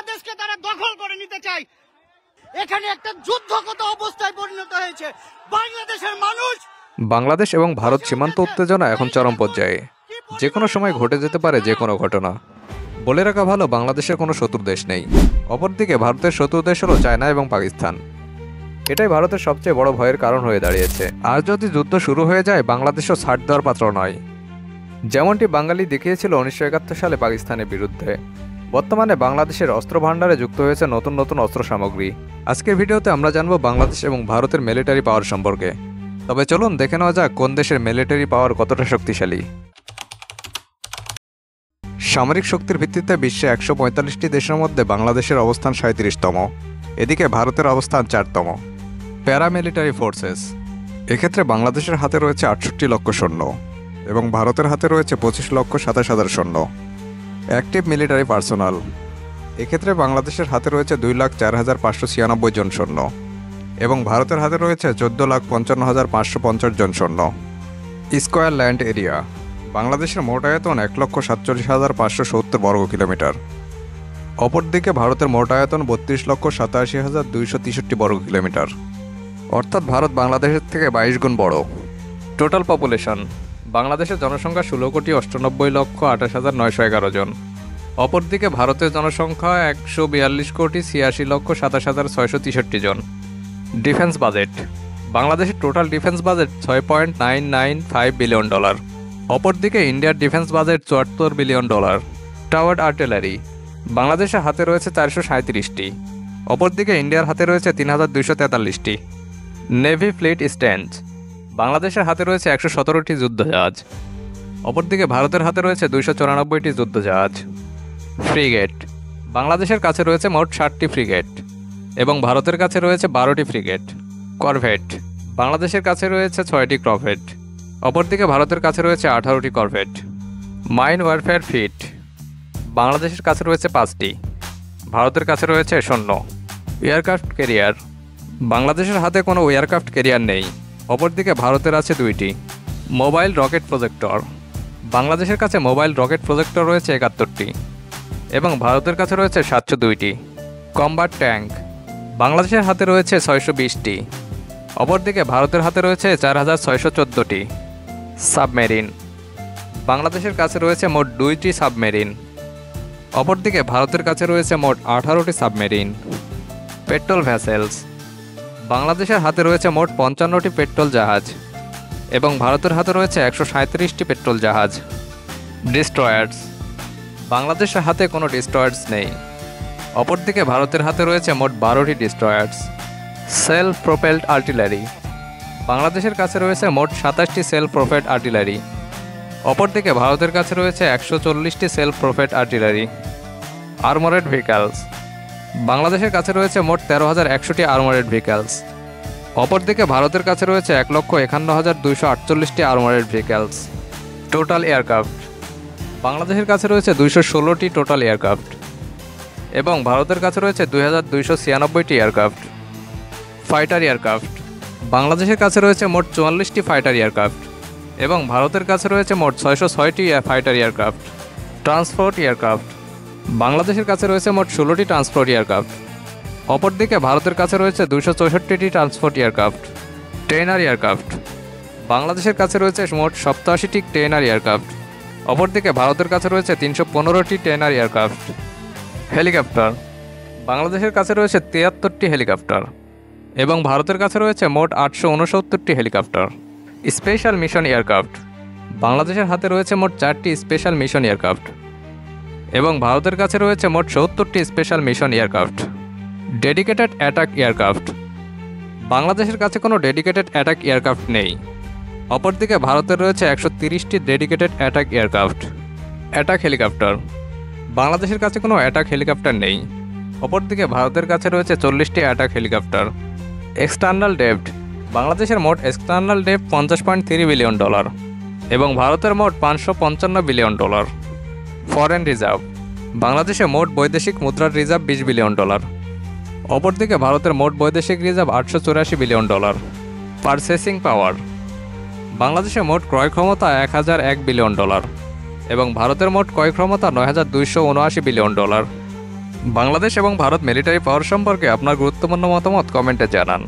বাংলাদেশকে তারা দখল করে নিতে চায়। এখানে একটা যুদ্ধগত অবস্থায় পরিণত হয়েছে। বাংলাদেশের মানুষ, বাংলাদেশ এবং ভারত সীমান্ত উত্তেজনা এখন চরম পর্যায়ে। যে কোনো সময় ঘটে যেতে পারে যে কোনো ঘটনা। বলে রাখা ভালো, বাংলাদেশের কোনো শত্রু দেশ নেই। অপরদিকে ভারতের শত্রু দেশ হলো চায়না এবং পাকিস্তান। এটাই ভারতের সবচেয়ে বড় ভয়ের কারণ হয়ে দাঁড়িয়েছে। আর যদি যুদ্ধ শুরু হয়ে যায়, বাংলাদেশও ছাড় দেওয়ার পাত্র নয়। যেমনটি বাঙালি দেখিয়েছিল 1971 সালে পাকিস্তানের বিরুদ্ধে। বর্তমানে বাংলাদেশের অস্ত্র ভাণ্ডারে যুক্ত হয়েছে নতুন নতুন অস্ত্র সামগ্রী। আজকের ভিডিওতে আমরা জানব বাংলাদেশ এবং ভারতের মিলিটারি পাওয়ার সম্পর্কে। তবে চলুন দেখে নেওয়া যাক কোন দেশের মিলিটারি পাওয়ার কতটা শক্তিশালী। সামরিক শক্তির ভিত্তিতে বিশ্বে 145টি দেশের মধ্যে বাংলাদেশের অবস্থান 37তম। এদিকে ভারতের অবস্থান 4তম। প্যারামিলিটারি ফোর্সেস, এক্ষেত্রে বাংলাদেশের হাতে রয়েছে 68 লক্ষ সৈন্য এবং ভারতের হাতে রয়েছে 25,27,000 সৈন্য। অ্যাক্টিভ মিলিটারি পার্সোনাল, এক্ষেত্রে বাংলাদেশের হাতে রয়েছে 2,04,596 জন সৈন্য এবং ভারতের হাতে রয়েছে 14,55,550 জন সৈন্য। স্কয়ার ল্যান্ড এরিয়া, বাংলাদেশের মোট আয়তন 1,47,570 বর্গ কিলোমিটার। অপরদিকে ভারতের মোট আয়তন 32,87,263 বর্গ কিলোমিটার। অর্থাৎ ভারত বাংলাদেশের থেকে 22 গুণ বড়। টোটাল পপুলেশন, বাংলাদেশের জনসংখ্যা 16,28,28,911 জন। অপরদিকে ভারতের জনসংখ্যা 142,86,27,663 জন। ডিফেন্স বাজেট, বাংলাদেশের টোটাল ডিফেন্স বাজেট $6.995 বিলিয়ন। অপরদিকে ইন্ডিয়ার defence budget $74 billion. Toward artillery, বাংলাদেশের হাতে রয়েছে 437টি। অপরদিকে ইন্ডিয়ার হাতে রয়েছে 3,243টি। নেভি ফ্লিট স্ট্যান্ড, বাংলাদেশের হাতে রয়েছে 117টি যুদ্ধজাহাজ। অপরদিকে ভারতের হাতে রয়েছে 294টি যুদ্ধজাহাজ। ফ্রিগেট, বাংলাদেশের কাছে রয়েছে মোট 60টি ফ্রিগেট এবং ভারতের কাছে রয়েছে 12টি ফ্রিগেট। করভেট, বাংলাদেশের কাছে রয়েছে 6টি করভেট। অপরদিকে ভারতের কাছে রয়েছে 18টি করভেট। মাইন ওয়ারফেয়ার ফিট, বাংলাদেশের কাছে রয়েছে 5টি, ভারতের কাছে রয়েছে 0। এয়ারক্রাফট ক্যারিয়ার, বাংলাদেশের হাতে কোনো এয়ারক্রাফট ক্যারিয়ার নেই। অপরদিকে ভারতের আছে 2টি। মোবাইল রকেট প্রজেক্টর, বাংলাদেশের কাছে মোবাইল রকেট প্রজেক্টর রয়েছে 71টি এবং ভারতের কাছে রয়েছে 702টি। কম্বাট ট্যাঙ্ক, বাংলাদেশের হাতে রয়েছে 620টি। অপরদিকে ভারতের হাতে রয়েছে 4,614টি। সাবমেরিন, বাংলাদেশের কাছে রয়েছে মোট 2টি সাবমেরিন। অপরদিকে ভারতের কাছে রয়েছে মোট 18টি সাবমেরিন। পেট্রোল ভ্যাসেলস, বাংলাদেশের হাতে রয়েছে মোট 55টি পেট্রোল জাহাজ এবং ভারতের হাতে রয়েছে 137টি পেট্রোল জাহাজ। ডিস্ট্রয়ার্স, বাংলাদেশের হাতে কোনো ডিস্ট্রয়ার্স নেই। অপরদিকে ভারতের হাতে রয়েছে মোট 12টি ডিস্ট্রয়ার্স। সেলফ প্রোপেলড আর্টিলারি, বাংলাদেশের কাছে রয়েছে মোট 27টি সেলফ প্রোপেলড আর্টিলারি। অপরদিকে ভারতের কাছে রয়েছে 140টি সেলফ প্রোপেলড আর্টিলারি। আর্মোরেড ভেহিকলস, বাংলাদেশের কাছে রয়েছে মোট 13,100টি আর্মোরেড ভেহিকলস। অপরদিকে ভারতের কাছে রয়েছে 1,51,248টি আর্মোরেড ভেহিকলস। টোটাল এয়ারক্রাফট, বাংলাদেশের কাছে রয়েছে 216টি টোটাল এয়ারক্রাফট এবং ভারতের কাছে রয়েছে 2,296টি এয়ারক্রাফট। ফাইটার এয়ারক্রাফট, বাংলাদেশের কাছে রয়েছে মোট 44টি ফাইটার এয়ারক্রাফট এবং ভারতের কাছে রয়েছে মোট 606টি ফাইটার এয়ারক্রাফট। ট্রান্সপোর্ট এয়ারক্রাফট, বাংলাদেশের কাছে রয়েছে মোট 16টি ট্রান্সপোর্ট এয়ারক্রাফট। অপরদিকে ভারতের কাছে রয়েছে 264টি ট্রান্সপোর্ট এয়ারক্রাফট। ট্রেনার এয়ারক্রাফট, বাংলাদেশের কাছে রয়েছে মোট 87টি ট্রেনার এয়ারক্রাফট। অপরদিকে ভারতের কাছে রয়েছে 315টি ট্রেনার এয়ারক্রাফট। হেলিকপ্টার, বাংলাদেশের কাছে রয়েছে 73টি হেলিকপ্টার এবং ভারতের কাছে রয়েছে মোট 869টি হেলিকপ্টার। স্পেশাল মিশন এয়ারক্রাফট, বাংলাদেশের হাতে রয়েছে মোট 4টি স্পেশাল মিশন এয়ারক্রাফট এবং ভারতের কাছে রয়েছে মোট 70টি special mission aircraft. Dedicated attack aircraft, বাংলাদেশের কাছে কোনো ডেডিকেটেড অ্যাটাক এয়ারক্রাফট নেই। অপরদিকে ভারতের রয়েছে 130টি dedicated attack aircraft. Attack helicopter, বাংলাদেশের কাছে কোনো অ্যাটাক হেলিকপ্টার নেই। অপরদিকে ভারতের কাছে রয়েছে 40টি অ্যাটাক হেলিকপ্টার। এক্সটার্নাল ডেপ্ট, বাংলাদেশের মোট এক্সটার্নাল ডেপ্ট $50.3 বিলিয়ন এবং ভারতের মোট $555 বিলিয়ন। ফরেন রিজার্ভ, বাংলাদেশে মোট বৈদেশিক মুদ্রার রিজার্ভ $20 বিলিয়ন। অপরদিকে ভারতের মোট বৈদেশিক রিজার্ভ $884 বিলিয়ন। পারচেসিং পাওয়ার, বাংলাদেশে মোট ক্রয় ক্ষমতা $1,001 বিলিয়ন এবং ভারতের মোট ক্রয় ক্ষমতা $9,279 বিলিয়ন। বাংলাদেশ এবং ভারত মিলিটারি পাওয়ার সম্পর্কে আপনার গুরুত্বপূর্ণ মতামত কমেন্টে জানান।